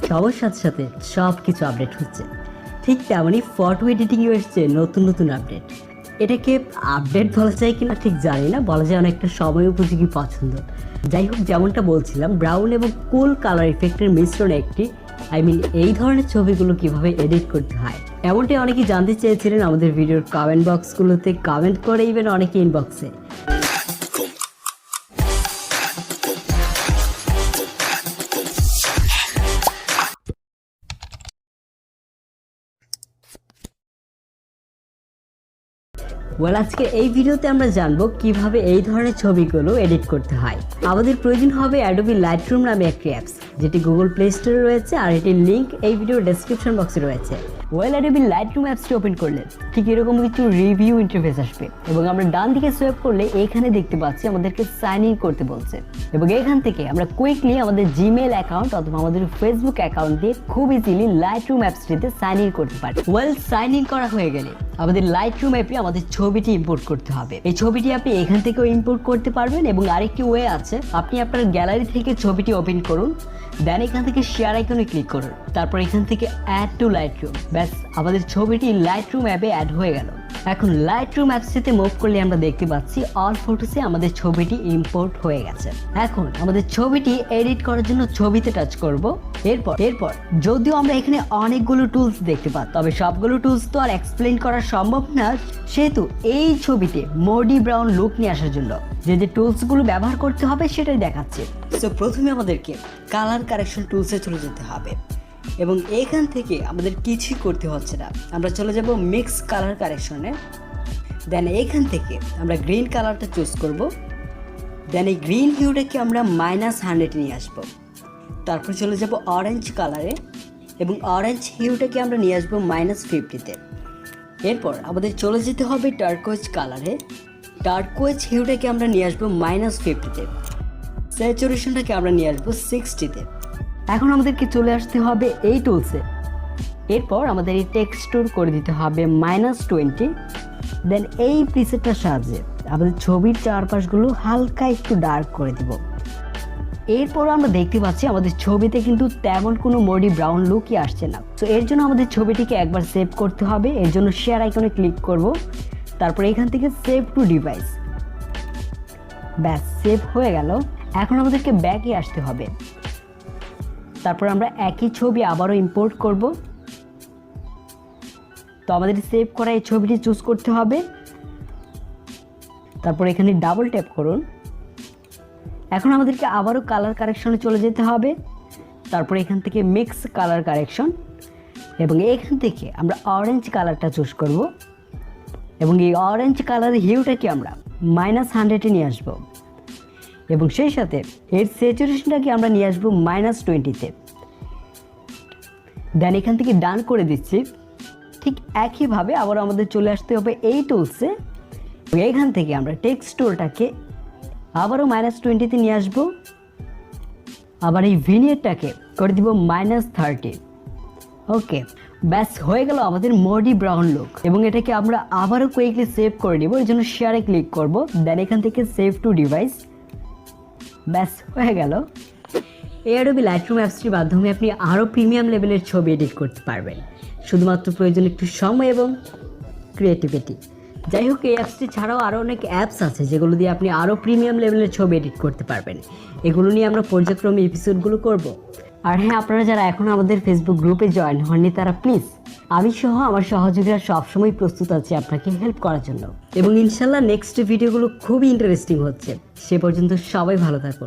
সময়ের সাথে সাথে সব কিছু আপডেট হচ্ছে, ঠিক তেমনই ফটো এডিটিংয়ে এসছে নতুন নতুন আপডেট। এটাকে আপডেট বলা যায় কিনা ঠিক জানি না, বলা যায় অনেকটা সময় উপযোগী পছন্দ। যাই হোক, যেমনটা বলছিলাম, ব্রাউন এবং কুল কালার ইফেক্টের মিশ্রণে একটি এই ধরনের ছবিগুলো কিভাবে এডিট করতে হয় এমনটাই অনেকেই জানতে চেয়েছিলেন আমাদের ভিডিওর কমেন্ট বক্সগুলোতে, কমেন্ট করে ইভেন অনেকে ইনবক্সে। আজকে এই ভিডিওতে আমরা জানবো কিভাবে এই ধরনের ছবিগুলো এডিট করতে হয়। আমাদের প্রয়োজন হবে Adobe lightroom নামে একটি অ্যাপস, যেটি গুগল প্লে স্টোরে রয়েছে, আর এটির লিঙ্ক এই ভিডিওর ডেসক্রিপশন বক্সে রয়েছে। Adobe lightroom অ্যাপসটি ওপেন করলে ঠিক এরকম কিছু রিভিউ ইন্টারফেস আসবে, এবং আমরা ডান দিকে সোয়াইপ করলে এখানে দেখতে পাচ্ছি আমাদেরকে সাইন ইন করতে বলছে, এবং এখান থেকে আমরা কুইকলি আমাদের জিমেল অ্যাকাউন্ট অথবা আমাদের ফেসবুক অ্যাকাউন্ট দিয়ে খুব ইজিলি লাইটরুম অ্যাপসটিতে সাইন ইন করতে পারি। সাইন ইন করা হয়ে গেলে আমাদের লাইটরুম অ্যাপে আমাদের ছবিটি ইম্পোর্ট করতে হবে। এই ছবিটি আপনি এখান থেকেও ইম্পোর্ট করতে পারবেন, এবং আরেকটি ওয়ে আছে, আপনি আপনার গ্যালারি থেকে ছবিটি ওপেন করুন, দেন এখান থেকে শেয়ার আইকনে ক্লিক করুন, তারপর এখান থেকে অ্যাড টু লাইটরুম, ব্যাস আমাদের ছবিটি লাইটরুম অ্যাপে অ্যাড হয়ে গেল। এখন লাইটরুম অ্যাপসটিতে মুভ করলে আমরা দেখতে পাচ্ছি অল ফটোসে আমাদের ছবিটি ইম্পোর্ট হয়ে গেছে। এখন আমাদের ছবিটি এডিট করার জন্য ছবিতে টাচ করব। এরপর যদিও আমরা এখানে অনেকগুলো টুলস দেখতে পাই, তবে সবগুলো টুলস তো আর এক্সপ্লেন করা সম্ভব না, সেহেতু এই ছবিতে মোডি ব্রাউন লুক নিয়ে আসার জন্য যে টুলসগুলো ব্যবহার করতে হবে সেটাই দেখাচ্ছে। সো প্রথমে আমাদেরকে কালার কারেকশন টুলসে চলে যেতে হবে, এবং এখান থেকে আমাদের কিছুই করতে হচ্ছে না, আমরা চলে যাব মিক্স কালার কারেকশনে। দেন এখান থেকে আমরা গ্রিন কালারটা চুজ করব, দেন এই গ্রিন হিউটাকে আমরা -100 নিয়ে আসবো। তারপর চলে যাব অরেঞ্জ কালারে, এবং অরেঞ্জ হিউটাকে আমরা নিয়ে আসবো -50-তে। এরপর আমাদের চলে যেতে হবে টার্কোয়েজ কালারে, টার্কোয়েজ হিউটাকে আমরা নিয়ে আসবো -50-তে। স্যাচুরেশনটাকে আমরা নিয়ে আসবো 60-তে। এখন আমাদেরকে চলে আসতে হবে এই টুলসে, এরপর আমাদের এই টেক্সচার করে দিতে হবে -20। দেন এই প্রিসেটটার সাহায্যে আমাদের ছবির চারপাশগুলো হালকা একটু ডার্ক করে দিব। এরপর আমরা দেখতে পাচ্ছি আমাদের ছবিতে কিন্তু তেমন কোনো মোডি ব্রাউন লুকই আসছে না। তো এর জন্য আমাদের ছবিটিকে একবার সেভ করতে হবে, এর জন্য শেয়ার আইকনে ক্লিক করব, তারপর এখান থেকে সেভ টু ডিভাইস, ব্যাস সেভ হয়ে গেল। এখন আমাদেরকে ব্যাকে আসতে হবে, তারপর আমরা একই ছবি আবারও ইম্পোর্ট করব। তো আমাদের সেভ করা এই ছবিটি চুজ করতে হবে, তারপর এখানে ডাবল ট্যাপ করুন। এখন আমাদেরকে আবারও কালার কারেকশনে চলে যেতে হবে, তারপর এখান থেকে মিক্স কালার কারেকশন, এবং এখান থেকে আমরা অরেঞ্জ কালারটা চুজ করব, এবং এই অরেঞ্জ কালারের হিউটাকে আমরা -100-এ নিয়ে আসব, এবং সেই সাথে এর স্যাচুরেশনটাকে আমরা নিয়ে আসবো -20-তে। দেন এখান থেকে ডান করে দিচ্ছি। ঠিক একইভাবে আবার আমাদের চলে আসতে হবে এই টুলসে, এখান থেকে আমরা টেক্সট টুলটাকে আবারও -20-তে নিয়ে আসবো, আবার এই ভিনিয়েটটাকে করে দিব -30। ওকে, ব্যাস হয়ে গেল আমাদের মোডি ব্রাউন লুক, এবং এটাকে আমরা আবারও কুইকলি সেভ করে নিব, এর জন্য শেয়ারে ক্লিক করব, দেন এখান থেকে সেভ টু ডিভাইস, ব্যাস হয়ে গেল। এই Adobe lightroom অ্যাপসটির মাধ্যমে আপনি আরও প্রিমিয়াম লেভেলের ছবি এডিট করতে পারবেন, শুধুমাত্র প্রয়োজন একটু সময় এবং ক্রিয়েটিভিটি। যাই হোক, এই অ্যাপসটি ছাড়াও আরও অনেক অ্যাপস আছে যেগুলো দিয়ে আপনি আরও প্রিমিয়াম লেভেলের ছবি এডিট করতে পারবেন। এগুলো নিয়ে আমরা পর্যায়ক্রমে এপিসোডগুলো করব। আর হ্যাঁ, আপনারা যারা এখন আমাদের ফেসবুক গ্রুপে জয়েন হননি তারা প্লিজ, আমি সহ আমার সহযোগীরা সবসময় প্রস্তুত আছি আপনাকে হেল্প করার জন্য, এবং ইনশাল্লাহ নেক্সট ভিডিওগুলো খুবই ইন্টারেস্টিং হচ্ছে। সে পর্যন্ত সবাই ভালো থাকুন।